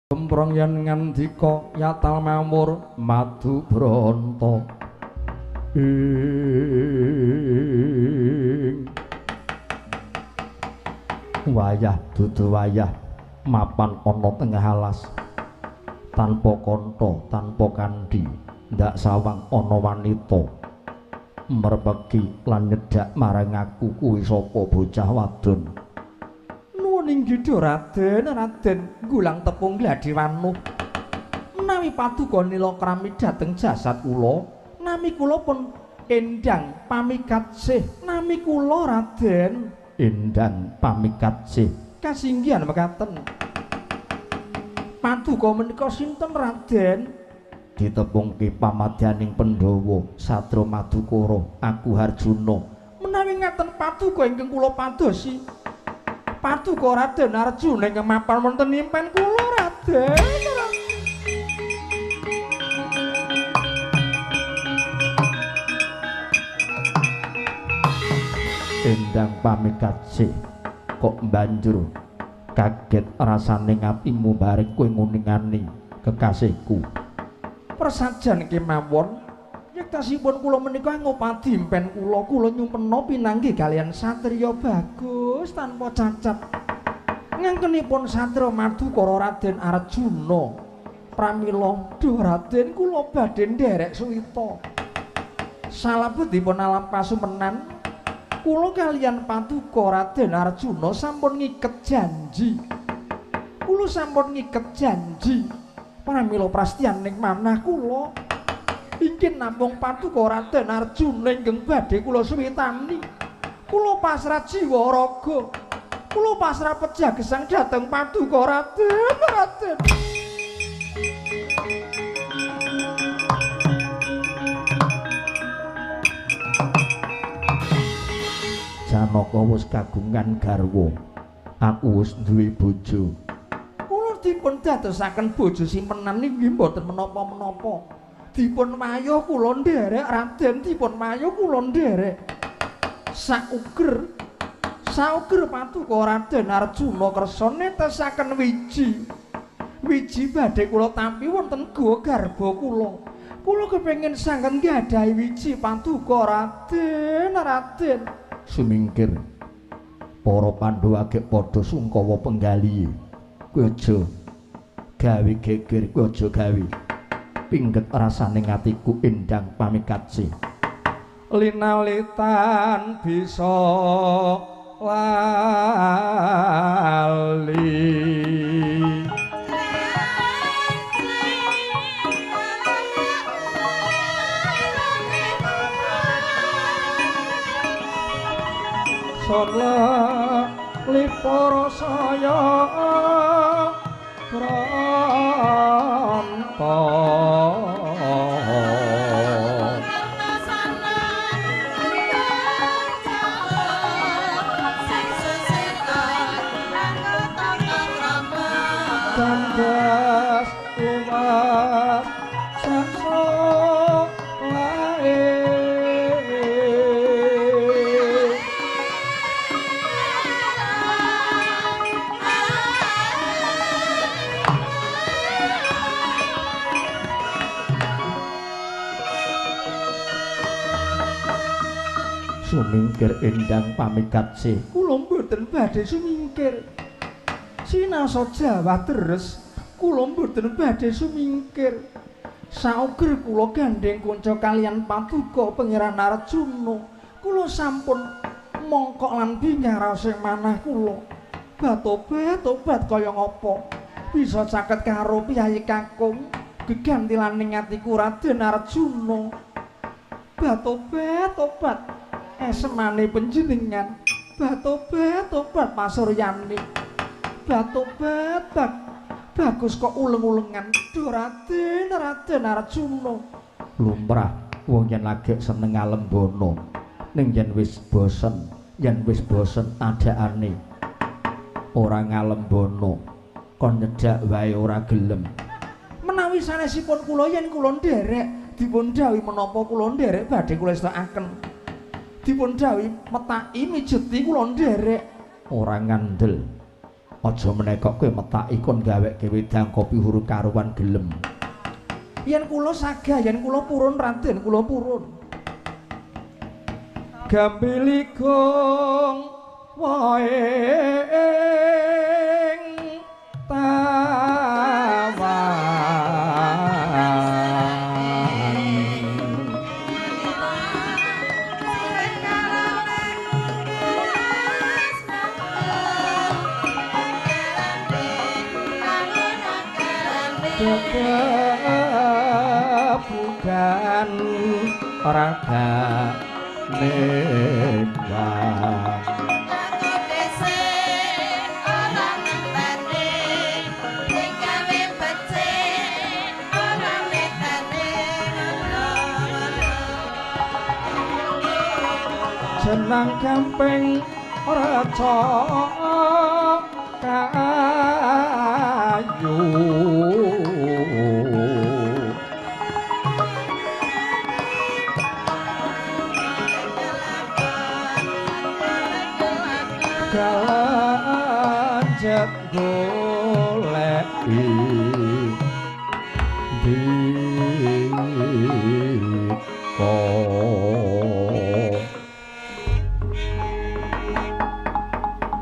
Gemprong yen ngandika yatal mamur madu bronto wayah dudu wayah mapan ana tengah alas tanpa kantha tanpa kandi ndak sawang ana wanita merpegi lan nyedak marang aku kuwi sapa bocah wadon nuwun inggih Raden gulang tepung gladi wanuh menawi paduka nila krami dhateng jasad kula nami kula pun endang pamikatsih nami kula Raden endang pamikatsih kasinggihan mekaten paduka menika sinten Raden ditepungke pamadyaning Pandhawa Sadra Madukara aku Harjuna menawi ngaten paduka ingkang kula padosi paduka Raden Arjuna ingkang mapan wonten impen kula Raden endang pamikatsih kok banjur kaget rasane ngatimu bareng kowe nguningani kekasihku persajan kemawon yektasipun kula menika ngopadi impen kula nyumpena pinanggih kalian satriya bagus tanpa cacat ngangkenipun Sadra Madukara Raden Arjuna pramila duh Raden kula badhe nderek suwita salebetipun alam pasumenan kula kalian paduka Raden Arjuna sampun ngiket janji kula sampun ngiket janji pramila prastiyaning manah kula ingkang namung paduka Raden Arjuna ingkang badhe kula suwitani kula pasrah jiwa raga kula pasrah pejagesang dhateng paduka Raden Janaka wis kagungan garwa aku wis duwe bojo kula dipun dadosaken bojo simpenan inggih mboten menapa-menapa dipun mayuh kula nderek Raden dipun mayuh kula nderek sauger paduka Raden Arjuna kersa netesaken wiji badhe kula tampi wonten guwa garba kula kepengin sanget nggadahi wiji paduka Raden sumingkir para Pandhawa agek padha sungkawa penggalihe kowe aja gawe geger kowe aja gawe pingget rasane ngatiku endang pamikatsih linalitan bisa lali Sala lipara saya pranta kandas luwat saksa lae sumingkir endang pamikatsih kula mboten badhe sumingkir sinasa Jawa deres kula mboten badhe sumingkir sauger kula gandeng kanca kalian paduka Pangeran Arjuna kula sampun mongkok lan bingung raos manah kula batobat kaya ngapa bisa caket karo piyayi kakung gegantilaning atiku Raden Arjuna batobat esemane panjenengan batobat pasuryane batobat bagus kok uleng-ulengan duh Raden Arjuna lumrah wong yen lagi seneng alembono ning yen wis bosen adakane ora ngalembono kon nyedak wae ora gelem menawi sanesipun kula yen kula nderek dipun dawuhi menapa kula nderek badhe kula estakaken dipun dawuhi metaki mijeti kula nderek ora ngandel Aja menekok kowe metaki kon gaweke wedang kopi huru karuan gelem. Yen kula sagah, yen kula purun Raden, kula purun. Gambiligung waing tawan. Bukan raga nembang jenang gamping reca kayu ganjet goleki diko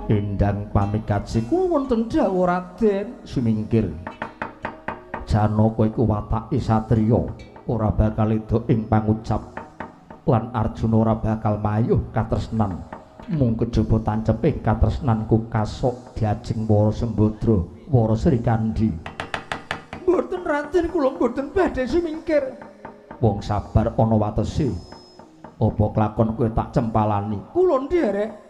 Endang pamikat siku wonten dawuh Raden sumingkir Janaka iku watake satriya ora bakal edo ing pangucap lan Arjuna ora bakal mayuh katresnan mung kejaba tanceping katresnanku kasok diajeng Wara Sembadra Wara Srikandhi. Mboten Raden kula mboten badhe sumingkir. Wong sabar ana watese. Apa kelakon kowe tak cempalani? Kula nderek.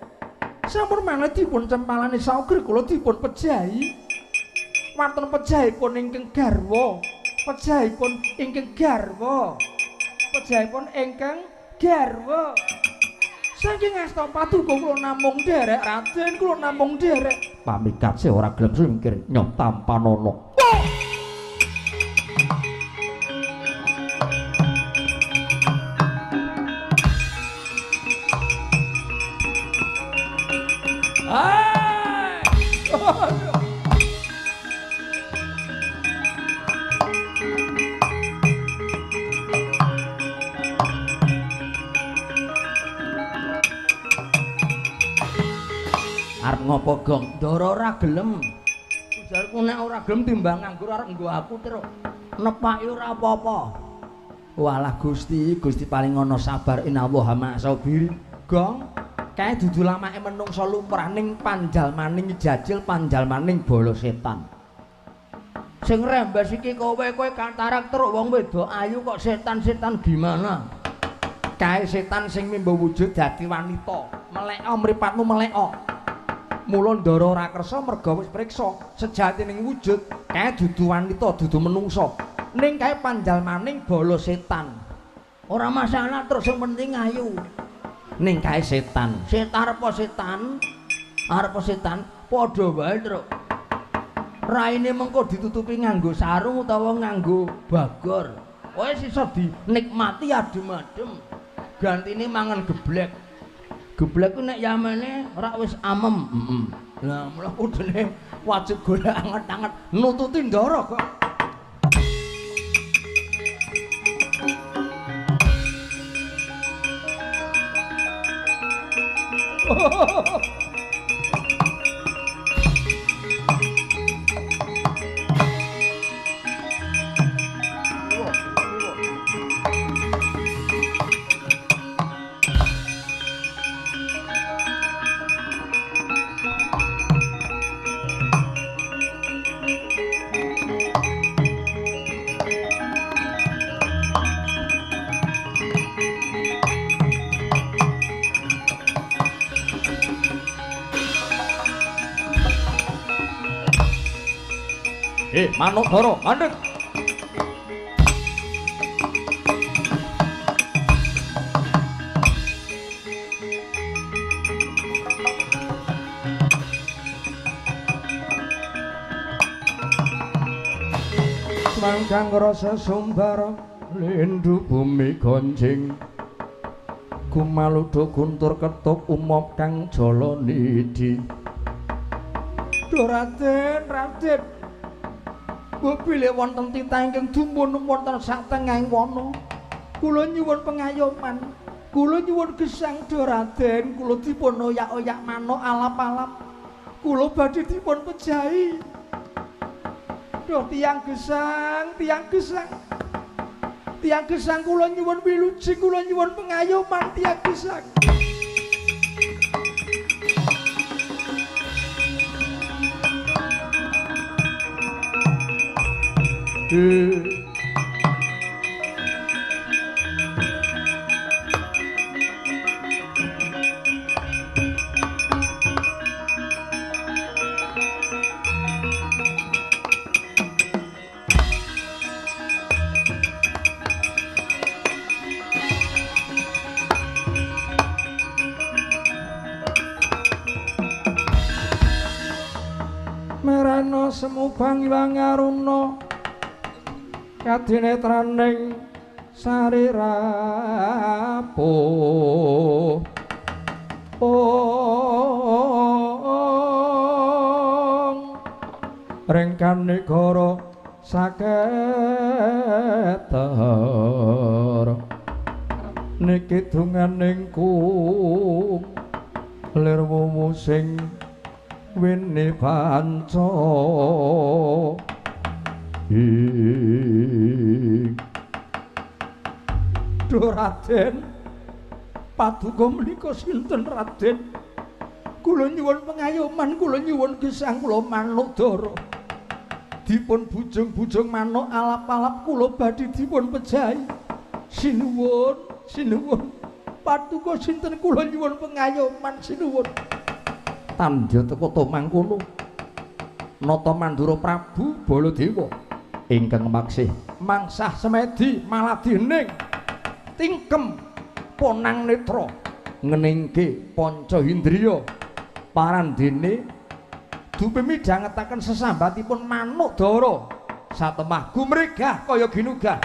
Sampun maneh dipun cempalani saukir kula dipun pejahi. Wonten pejahipun ingkang garwa. Pejahipun ingkang garwa. Pejahipun ingkang garwa. Saking asta paduka kula namung nderek Raden, kula namung nderek. Pamikat se ora gelem sumingkir nyop tampanana. Arep ngopo Gong? Ndara ora gelem. Ujarku nek ora gelem timbang nganggur arep nggo aku terus. Nepaki ora apa-apa. Walah Gusti, Gusti paling ana sabar innallaha ma'as-sabirin. Gong, kae dudu lamake menungsa lumrah ning panjalmaning jajil panjalmaning bala setan. Sing rembes iki kowe kantarak teruk wong wedok ayu kok setan-setan gimana? Kae setan sing mimba wujud dadi wanita. Meleka mripatmu meleka. Mula ndara ora kersa merga wis priksa sejatining wujud kae dudu wanita dudu menungsa ning kae panjalmaning bala setan ora masalah terus sing penting ayu ning kae setan arep setan padha wae truk raine mengko ditutupi nganggo sarung utawa nganggo bagor kowe sisa dinikmati adem-adem gantine mangan geblek geblek ku nek yamene ora wis amem. Lah mula kudune wajib golek anget-anget nututi ndara kok. Manukara mandheg. Mangkang rasa sumbar lindu bumi gonjing Gumaludo guntur ketuk umop kang jala nidi Duh Raden, Raden. Mbok bilih wonten titah ingkang dumunung wonten sak tengahing wana. Kula nyuwun pengayoman. Kula nyuwun gesang Duh Raden, kula dipun oyak-oyak manuk alap-alap. Kula badhe dipun pejahi. Duh tiyang gesang, tiyang gesang. Tiyang gesang kula nyuwun wilujeng, kula nyuwun pengayoman tiyang gesang. Merana semu bang aruna kadinetraning sari rapuh rengkan negara saketer niki dunganing lirmu sing wini panca Duh Raden, paduka menika sinten Raden? Kula nyuwun pengayoman, kula nyuwun gesang, kula manuk dara. Dipun bujung-bujung manuk alap-alap kula badhe dipun pejahi. Sinuwun, sinuwun. Paduka sinten kula nyuwun pengayoman sinuwun. Tandya teka mangkono. Nata Mandura Prabu Baladewa ingkang maksih mangsah semedi maladening tingkem ponang netra ngeningke panca indriya parandene dupe midhangetaken sesambatipun manuk dara satemah gumregah kaya ginugah.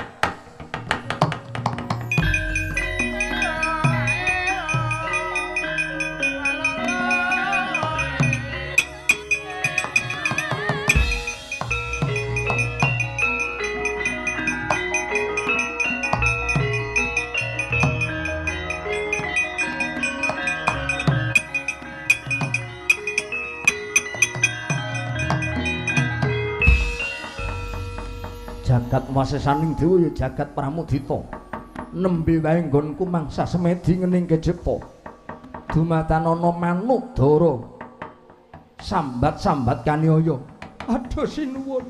Jagat wasesaning dewa ya jagat pramudita nembe wae nggonku mangsa semedi ngening kejepa dumatan ana manuk dara sambat-sambat kaniaya. Aduh sinuwun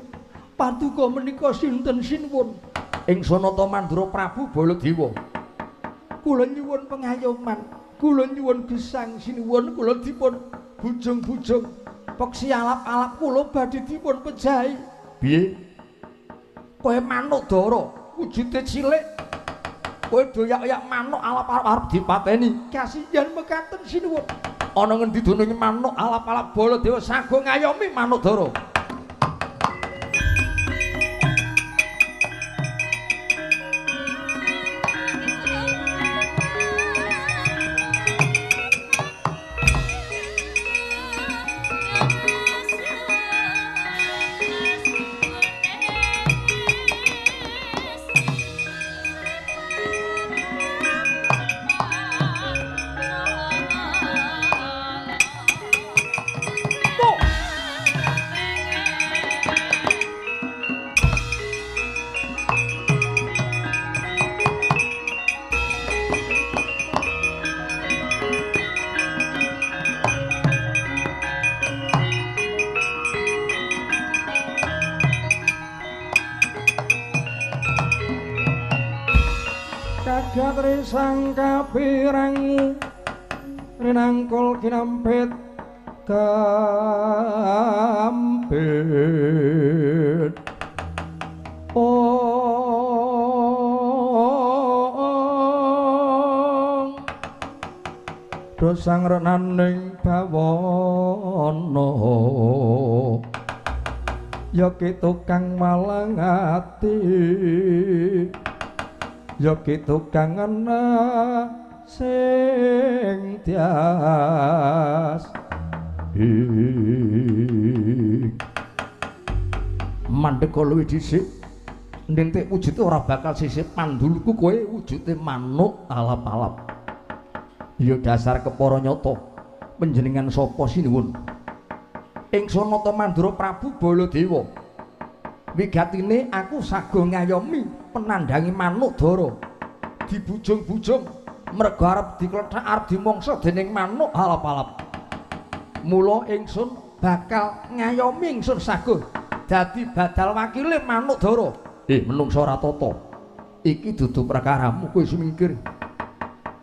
paduka menika sinten sinuwun ingsun Nata Mandura Prabu Baladewa kula nyuwun pengayoman kula nyuwun gesang sinuwun kula dipun bujung-bujung peksi alap-alap kula badhe dipun pejahi. Piye kowe manuk dara wujude cilik kowe doyak-oyak manuk alap-alap arep dipateni kasihan mekaten sinuwun ana ngendi dununge manuk alap-alap Baladewa sago ngayomi manuk dara. Gatri sangka pirang rinangkul kinampit kampit dosang renaning bawana ya tukang malang ati ya tukang ana sing tias mandheg luwih dhisik nentek wujude ora bakal sisih pandulku kowe wujude manuk alap-alap. Ya dasar kepara nyata panjenengan sapa sinuwun? Ingsun Nata Mandura Prabu Baladewa. Wigatine aku sago ngayomi penandhangi manuk dara. Dibujung-bujung merga arep diklethak arep dimangsa dening manuk alap-alap. Mula ingsun bakal ngayomi ingsun sago dadi badal wakile manuk dara. Menungsa Ratata. Iki dudu prakaramu kowe sumingkir.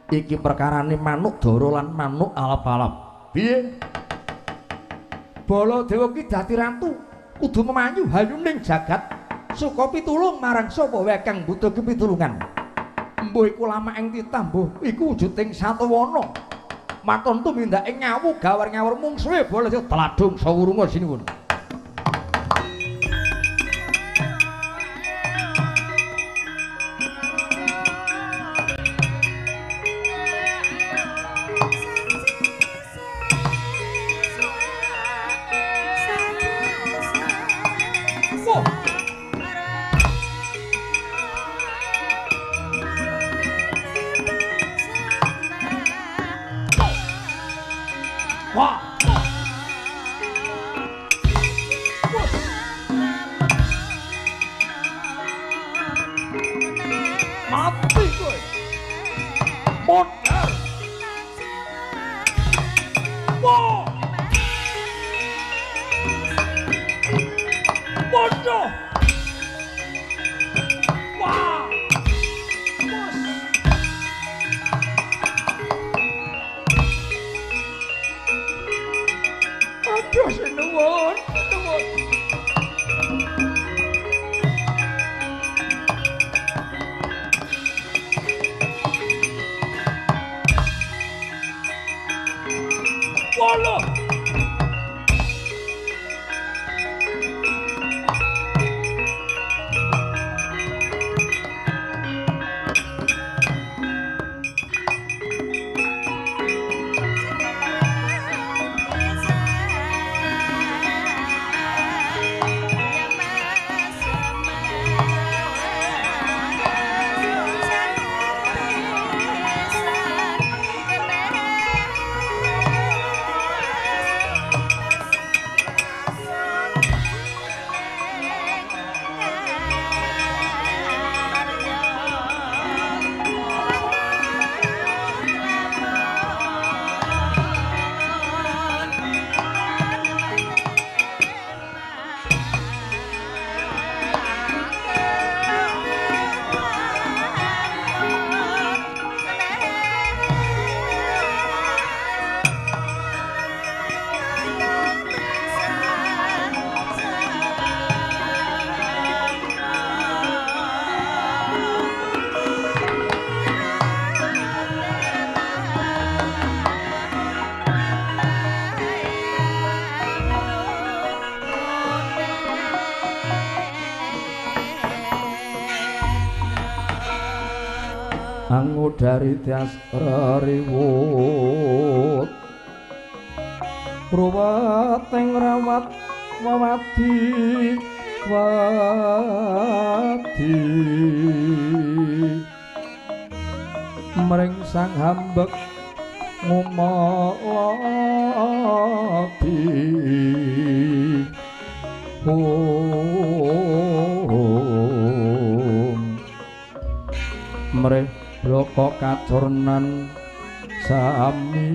Iki perkarane manuk dara lan manuk alap-alap. Piye? Baladewa ki dadi ratu kudu memayu hayuning jagat suka pitulung marang sapa wae kang mbutuhake pitulungan. Mbuh iku lamaking titah, mbuh iku wujuding satawana. Maton tumindake nyawu gawar-ngawur mungsuhe Baladewa tladung sawurunga sinuwun. Angudari tias rariwut ruweteng rawat wawadi wadi mring sang hambek ngumati mrih loko katurnan sami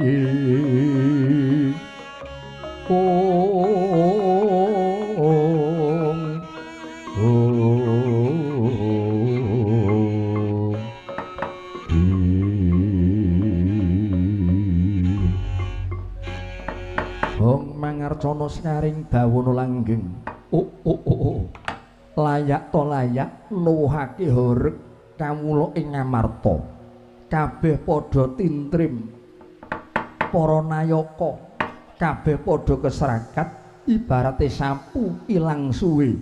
Hong mangarcana sinaring bawana langgeng layak to layak nuwuhake horeg kawula ing Ngamarta kabeh padha tintrim para nayaka kabeh padha keserakat ibarate sapu ilang suwe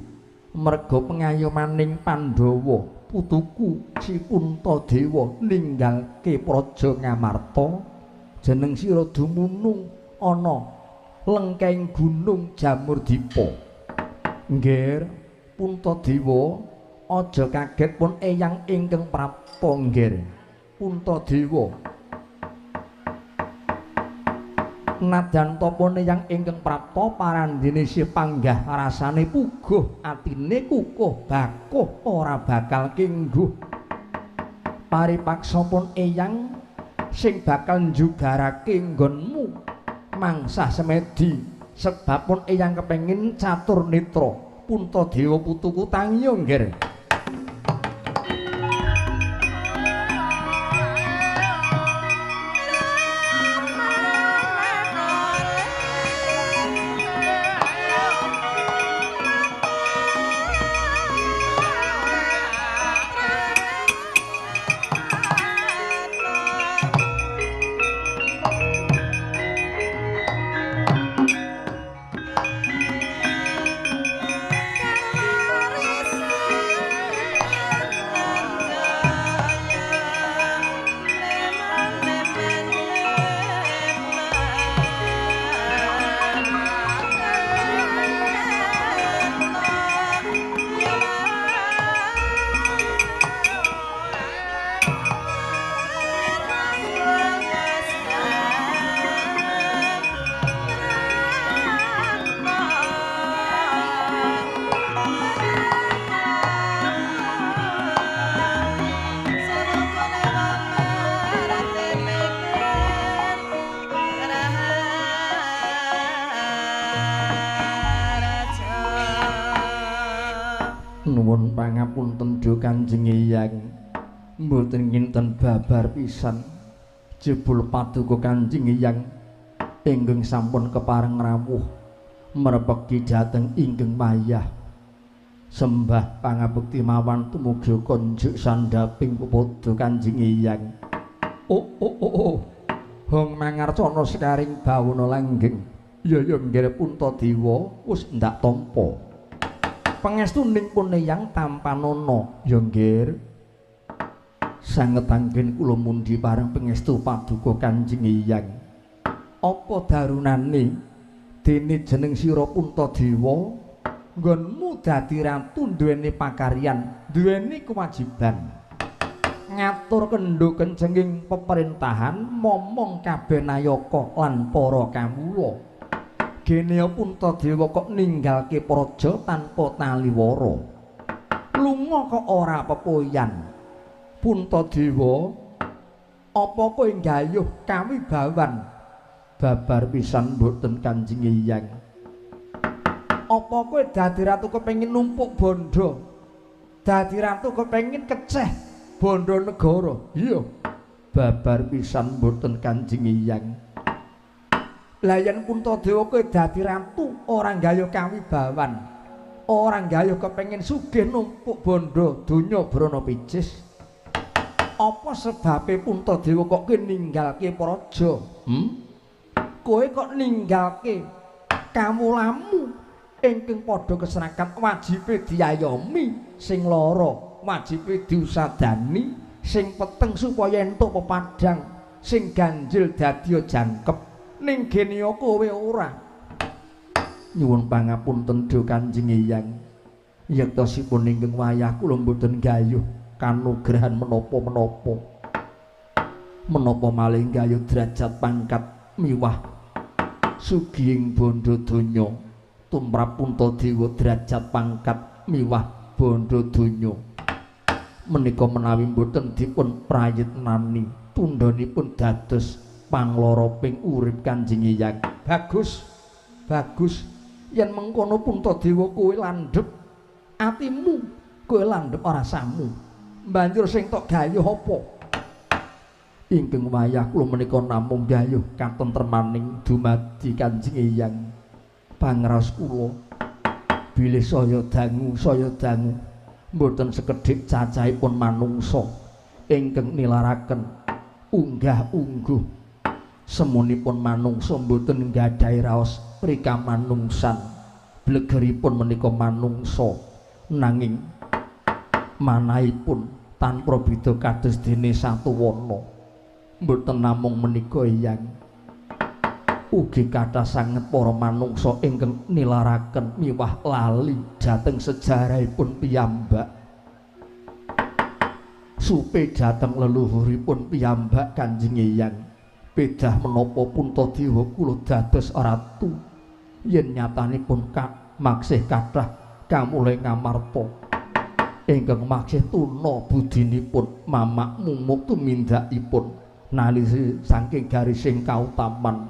merga pengayomaning Pandhawa putuku si Puntadewa ninggalke praja Ngamarta jeneng sira dumunung ana lengkeng gunung Jamurdipa. Nggih, Puntadewa aja kaget pun eyang ingkang prapta nggih. Puntadewa. Nadyan tapane yang ingkang prapta parandene si panggah rasane puguh atine kukuh bakuh ora bakal kengguh. Paripaksa pun eyang sing bakal njugarake nggonmu mangsah semedi sebab pun eyang kepengin catur netra Puntadewa putuku tangiyo nggih. Nuwun pangapunten Duh Kanjeng Hyang, mboten kinten babar pisan jebul paduka Kanjeng Hyang ingkang sampun kepareng rawuh mrepeki dhateng ingkang wayah. Sembah pangabekti mawon tumuju konjuk sandhaping pepodo Kanjeng Hyang. Hong mangarcana sekaring bawana langgeng. Ya nggih Puntadewa wis ndak tampa. Pangestuning pun eyang tampanana ya nggih. Sanget anggen kula mundi pareng pangestu paduka Kanjeng Hyang. Apa darunane dene jeneng sira Puntadewa nggonmu dadi ratu duweni pakaryan, duweni kewajiban ngatur kendho kencenging pemerintahan momong kabeh nayaka lan para kawula. Gene Puntadewa kok ninggalke praja tanpa taliwara. Lunga kok ora pepoyan. Puntadewa, apa kowe nggayuh kawibawan? Babar pisan mboten Kanjeng Hyang. Apa kowe dadi ratu kepengin numpuk bondo? Dadi ratu kepengin keceh bondo negara? Iya. Babar pisan mboten Kanjeng Hyang. Lah yen Puntadewa kowe dadi ratu ora nggayuh kawibawan, ora nggayuh kepengin sugih numpuk bondo donya brana picis. Apa sebabe Puntadewa kok kowe ninggalke praja? Kowe kok ninggalke kawulamu ingkang padha keserakan wajibe diayomi, sing lara wajibe diusadani, sing peteng supaya entuk pepadang, sing ganjil dadi jangkep. Ning gene kowe ora. Nyuwun pangapunten Duh Kanjeng Hyang. Yektosipun ingkang wayah kula mboten gayuh kanugrahan menapa-menapa. Menapa malih gayuh derajat pangkat miwah sugihing bondo donya. Tumrap Puntadewa derajat pangkat miwah bondo donya. Menika menawi mboten dipun prayitnani, tundhanipun dados pangloro ping urip Kanjeng Hyang. Bagus, bagus. Yen mengkono Puntadewa kowe landhep atimu, kowe landhep ora samu. Banjur sing tok gayuh apa? Ingkang wayah kula menika namung gayuh katentremaning dumadi Kanjeng Hyang. Pangraos kula bilih saya dangu mboten sekedhik cacahipun manungsa ingkang nilaraken unggah-ungguh. Semunipun manungsa mboten nggadahi raos prikamanungsan. Blegeripun menika manungsa nanging manahipun tanpa beda kados dene satu wana. Mboten namung menika Hyang. ugi kathah sanget para manungsa ingkang nilaraken miwah lali dhateng sejarahipun piyambak supe dhateng leluhuripun piyambak Kanjeng Eyang bedah menapa Puntadewa kula dados ratu yen nyatanipun maksih kathah kamulih ngamarta ingkang maksih tuna budinipun mamak mumuk tumindakipun nalisi saking garising kautaman.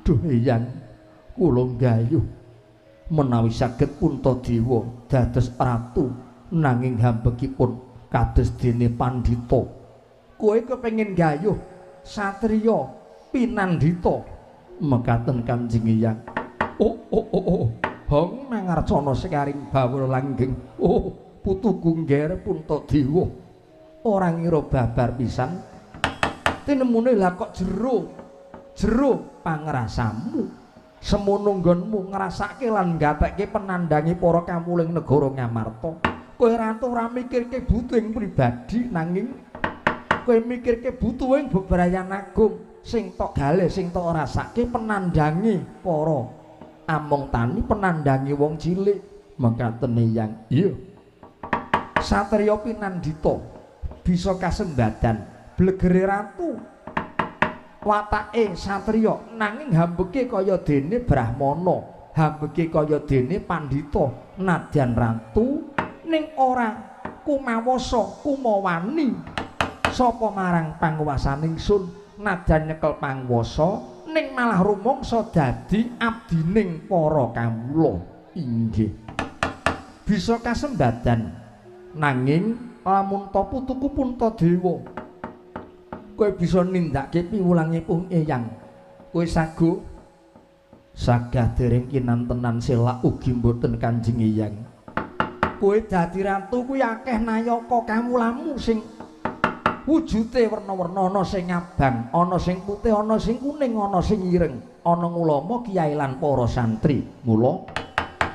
Duh Eyang kula nggayuh menawi saged Puntadewa dados ratu nanging hambekipun kados dene pandhita kowe kepengin nggayuh satriya pinandhita mekaten Kanjeng Eyang. Hong mangarcana sekaring bawul langgeng putuku ngger Puntadewa ora ngira babar pisan tinemune lah kok jero pangrasamu semono nggonmu ngrasake lan nggatekke penandhangi para kamuling negara Ngamarta kowe ratu ora mikirke butuhing pribadi nanging kowe mikirke butuhing bebrayan agung sing tok galih sing tok rasake penandhangi para among tani penandhangi wong cilik mekaten Eyang. Iya satriya pinandhita bisa kasembadan blegere ratu watake satriya nanging hambeke kaya dene brahmana hambeke kaya dene pandhita nadyan ratu ning ora kumawasa kumawani sapa marang panguwasaning sun nadyan nyekel panguwasa ning malah rumangsa dadi abdining para kawula. Inggih bisa kasembadan nanging lamun ta putuku Puntadewa kowe bisa nindakake piwulangipun Eyang kowe sago sagah dereng kinantenan selak ugi mboten Kanjeng Eyang kowe dadi ratu kuwi akeh nayaka kamulamu sing wujude werna-werna ana sing abang ana sing putih ana sing kuning ana sing ireng ana ulama kiai lan para santri mula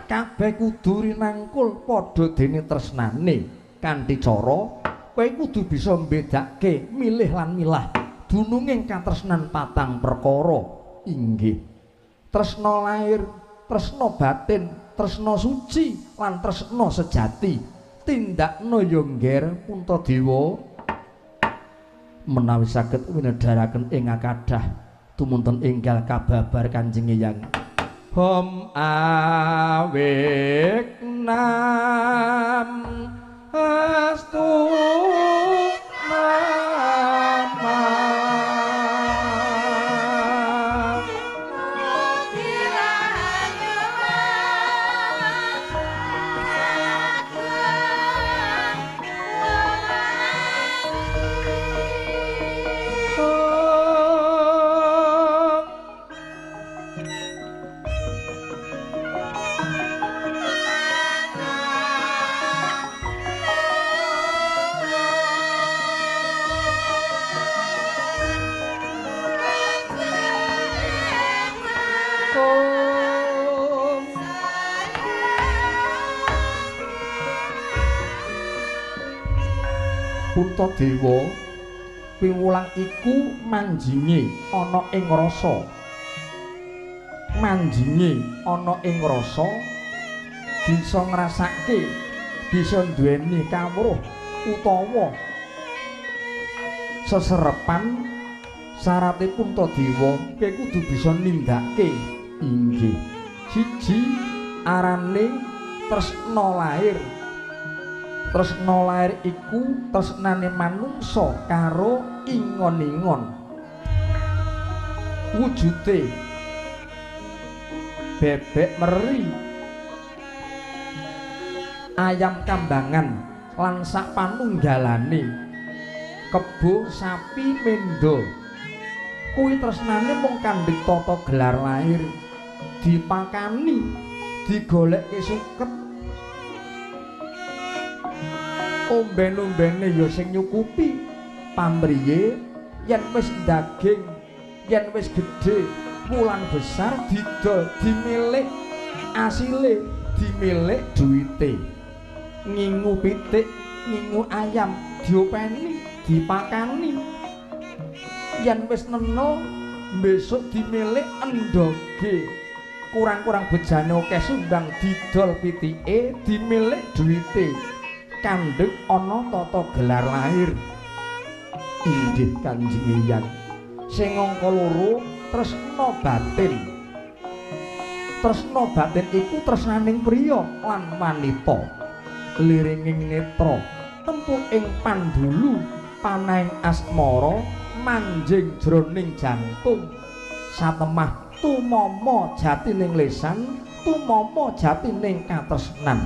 kabeh kudu rinangkul padha dene tresnane kanthi cara kowe kudu bisa mbedakake milih lan milah dununging katresnan patang perkara. Inggih tresna lahir tresna batin tresna suci lan tresna sejati tindakna ya ngger Puntadewa menawi saged winedharaken ing akadah tumunten enggal kababar Kanjeng Eyang. Hom awik nam astu nama Puntadewa piwulang iku manjinge ana ing rasa manjinge ana ing rasa bisa ngrasake bisa duweni kawruh utawa seserepan syarate Puntadewa kowe kudu bisa nindakake. Inggih siji arane tresna lahir. Tresna lahir iku tresnane manungsa karo ingon-ingon wujude bebek meri ayam kambangan lan sak panunggalane kebo sapi mendo kuwi tresnane mung kandhik tata gelar lahir dipakani digoleki suket omben-ombene ya sing nyukupi pamriye yen wis daging yen wis gedhe wulan besar didol dimilik asile dimilik duwite ngingu pitik ngingu ayam diopeni dipakani yen wis neno besok dimilik endoge kurang-kurang bejane akeh sumbang didol pitike dimilik duwite kandhek ana tata gelar lahir. Inggih Kanjeng Eyang sing angka 2 tresna batin. Tresna batin iku tresnaning priya lan wanita liringing netra tempuh ing pandulu panahing asmara manjing jroning jantung satemah tumama jatining lisan tumama jatining katresnan.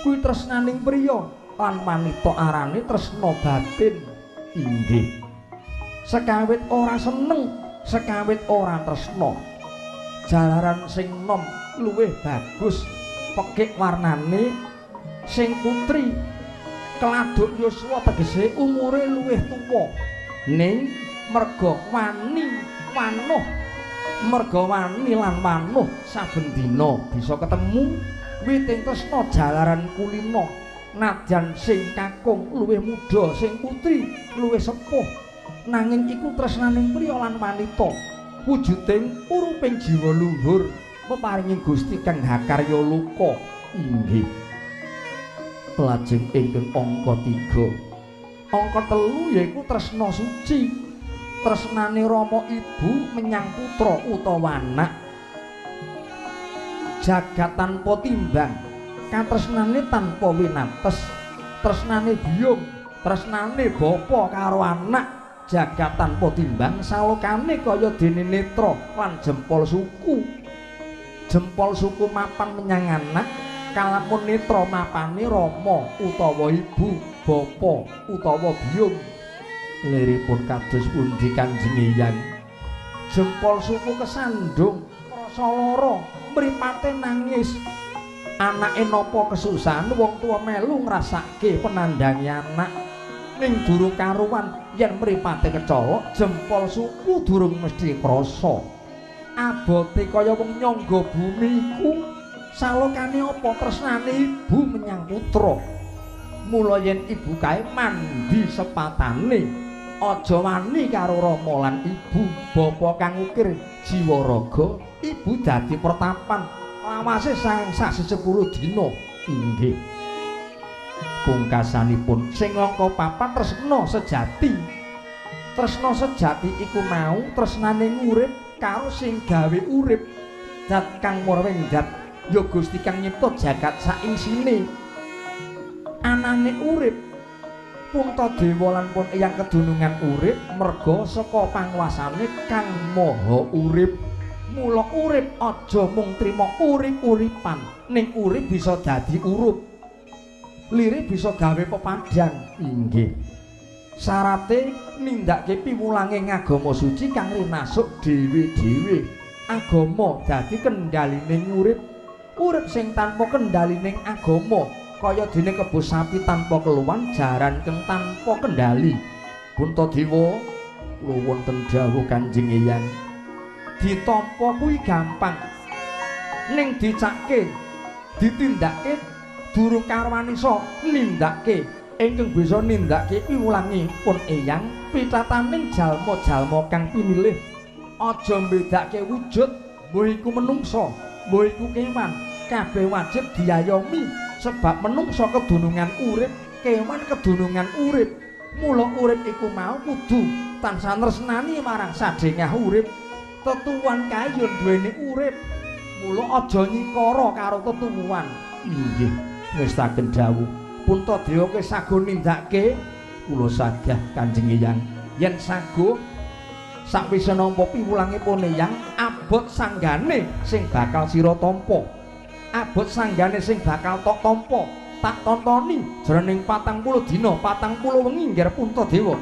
Kuwi tresnaning priya lan wanita arane tresna batin. Inggih sekawit ora seneng sekawit ora tresna jalaran sing nom luwih bagus pekik warnane sing putri keladuk yuswa tegese umure luwih tuwa ning merga wani wanuh merga wani lan wanuh saben dina bisa ketemu witing tresna jalaran kulina nadyan sing kakung luwih muda sing putri luwih sepuh nanging iku tresnaning priya lan wanita wujuding uruping jiwa luhur peparinging Gusti kang hakarya luka. Inggih lajeng ingkang angka 3 angka 3 yaiku tresna suci tresnane Rama ibu menyang putra utawa anak jagat tanpa timbang katresnane tanpa winates tresnane biyung tresnane bapa karo anak jagat tanpa timbang salokane kaya dene netra lan jempol suku mapan menyang anak kalamun netra mapane rama utawa ibu bapa utawa biyung liripun kados pundi Kanjeng Eyang jempol suku kesandung rasa lara mripate nangis anake napa kesusahan wong tua melu ngrasake penandhangi anak ning durung karuan yen mripate kecolok jempol suku durung mesti krasa abote kaya wong nyangga bumi iku salokane apa tresnane ibu menyang putra mula yen ibu kae mandi sepatane aja wani karo rama lan ibu bapa kang ukir jiwa raga ibu dadi pertapan lawase sang sasi 10 dina. Inggih pungkasanipun sing angka 4 tresna sejati. Tresna sejati iku mau tresnane urip karo sing gawe urip dat kang murwing dat ya Gusti kang nyipta jagat sak isine. Anane urip Puntadewa lan Pun Eyang kedunungan urip merga saka panguwasane kang maha urip. Mula urip aja mung trima urip-uripan ning urip bisa dadi urup lirih bisa gawe pepadang. Inggih syarate nindakake piwulanging agama suci kang rinasuk dhewe-dhewe agama dadi kendalining urip sing tanpa kendalining agama kaya dene kebo sapi tanpa keluwan jaran keng tanpa kendali. Puntadewa kula wonten dawuh Kanjeng Eyang ditampa kuwi gampang ning dicakke ditindakake durung karwan iso nindakake ingkang bisa nindakake piwulangi Pun Eyang pitataning jalma-jalma kang pinilih aja mbedakake wujud mbuh iku menungsa mbuh iku kewan kabeh wajib diayomi sebab menungsa kedunungan urip kewan kedunungan urip mula urip iku mau kudu tansah tresnani marang sadhengah urip. Tetuwuhan kae yo duweni urip mula aja nyikara karo tetuwuhan. Inggih ngestaken dawuh Puntadewa ke sago nindakake kula sagah Kanjeng Eyang yen sago sakwise nampa piwulange Pun Eyang abot sanggane sing bakal sira tampa abot sanggane sing bakal tok tampa tak tontoni jroning 40 dina 40 wengi nggih Puntadewa.